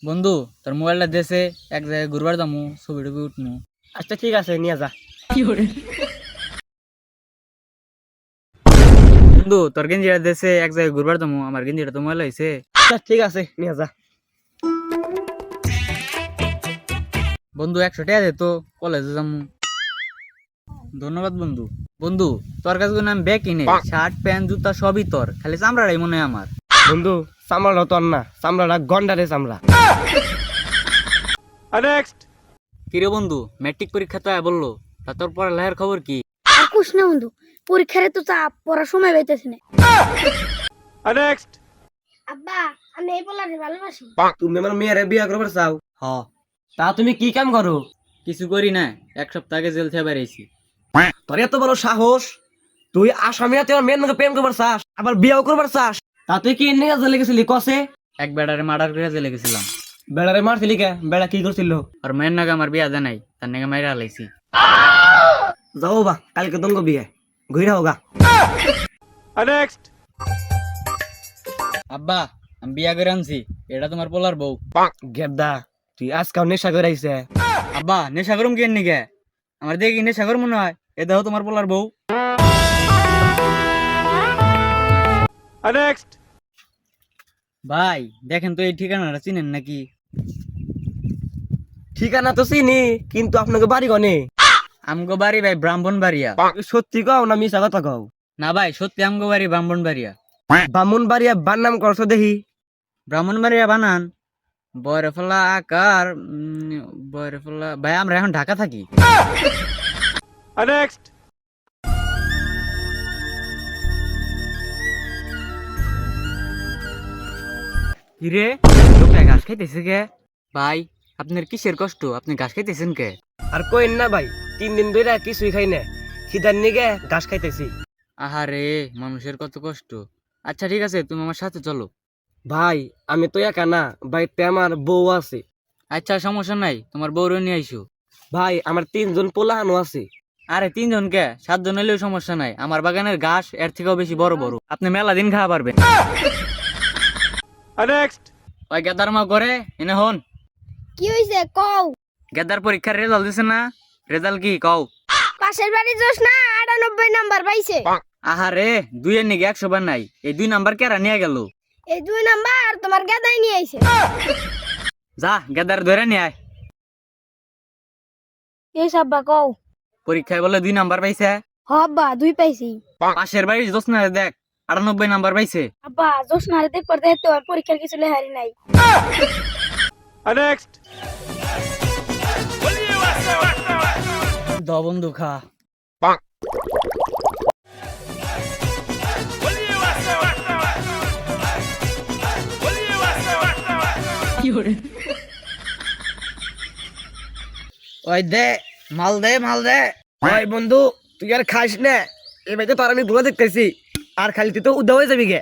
বন্ধু তোর মোবাইলটা দেশে এক জায়গায় ঘুরবার যামু ছবি টবি উঠমু। আচ্ছা ঠিক আছে নিয়ে যা। বন্ধু তোর গেঞ্জিটা দেশে এক জায়গায় ঘুরবার যামু, আমার গেঞ্জিটা তো ময়লা হয়েছে। আচ্ছা ঠিক আছে নিয়ে যা। বন্ধু 100 টাকা দে তো, কলেজে যামু। ধন্যবাদ বন্ধু। বন্ধু তোর কাছে কোনো আমি ব্যাগ কিনে, শার্ট প্যান্ট জুতা সবই তোর, খালি চামড়াটাই মনে হয় আমার। বন্ধু চামড়াটা তোর না, চামড়াটা গন্ডারে চামড়া। কিরে বন্ধু, ম্যাট্রিক পরীক্ষা তো বললো, তা তোর পড়ালেখার খবর কি? আর কুছ না বন্ধু, পরীক্ষারে তো চাপ, পড়ার সময় পাইতেছি না। আব্বা আমি এই পোলারে ভালোবাসি। তুমি আমার মেয়েরে বিয়ে করবার চাও? হ। তা তুমি কি কাম করো? কিছু করি না, 1 সপ্তাহ আগে জেল থেকে বেরিয়েছি। তোর এত বড় সাহস, তুই আসামি হাতে আমার মেয়ের প্রেম করবার চাস, আবার বিয়েও করবার চাস? তা তুই কি নিয়ে জেলে গেছিলি কসে? এক বেড়ারে মার্ডার করে জেলে গেছিলাম। বেড়ারে মারছিলি কে? বেড়া কি করছিল? আর মায়ের নাকি আমার বিয়া দেয় নাই, তার নাকি মাইরা হালাইছি। যাও বা কালকে দঙ্গ বিয়ে ঘুরে হোগা। আব্বা আমি বিয়া করে আনছি, এটা তোমার পোলার বউ। গেদা তুই আজকাল নেশা করে আইছে। আব্বা নেশা করুম কি নিকে? আমার দেখি নেশা কর মনে হয়, এ দেখো তোমার পোলার বউ। ভাই দেখেন তো এই ঠিকানাটা চিনেন নাকি? ঠিকানা তো চিনি, কিন্তু আপনাকে বাড়ি গনে? আমগো বাড়ি ভাই ব্রাহ্মণবাড়িয়া। সত্যি কও না মিছা কথা কও? না ভাই সত্যি আমগো বাড়ি ব্রাহ্মণবাড়িয়া। বামুন বাড়িয়া বার নাম করছো দেখি। ব্রাহ্মণবাড়িয়া বানান বয়রফলা আকার, বয়রফলা। ভাই আমরা এখন ঢাকা থাকি। কিরে লোকটা ঘাস খাইতেছে কে? ভাই আপনার কিসের কষ্ট, আপনি ঘাস খাইতেছেন কে? আর কইন না ভাই, 3 দিন ধরে কিছুই খাই না, খিদার নিগে ঘাস খাইতেছি। আহারে মানুষের কত কষ্ট। আচ্ছা ঠিক আছে তুমি আমার সাথে চলো। ভাই আমি তো একা না, বাড়িতে আমার বউ আছে। আচ্ছা সমস্যা নাই, তোমার বউরে নিয়ে আইসো। ভাই আমার 3 জন পোলাহানো আছে। আরে 3 জন কে, 7 জন হলেও সমস্যা নাই, আমার বাগানের ঘাস এর থেকেও বেশি বড় বড়, আপনি মেলা দিন খাওয়া পারবেন। ওই গেদার মা করে এনে হন। কি হইছে কও? গেদার পরীক্ষার রেজাল্ট দিছে না? রেজাল্ট কি কও? পাশের বাড়ি যাস না, 98 নাম্বার পাইছে। আহারে 2-এর নিকে 100 বার নাই, এই 2 নাম্বার কেরা নিয়ে গেল? এই 2 নাম্বার তোমার গাদাই নিয়ে আইছে। যা গেদার ধরে নিয়ে আয়। এই সাব্বা কও। পরীক্ষায় বলে 2 নাম্বার পাইছে। হ আব্বা 2 পাইছি। পাশের বাড়ি দোষ না দেখ, 98 নাম্বার পাইছে। আব্বা জোস না রে দেখ পড়তে তো আর পরীক্ষার কিছু লেহারি নাই। দ বন্ধু খা। ওই দে মাল দে মাল দে। ওই বন্ধু তুই আর খাস না, এবার তো তোর আমি বুড়ো দেখতেছি, আর খালি তুই তো উদ্ধার হয়ে যাবি গে।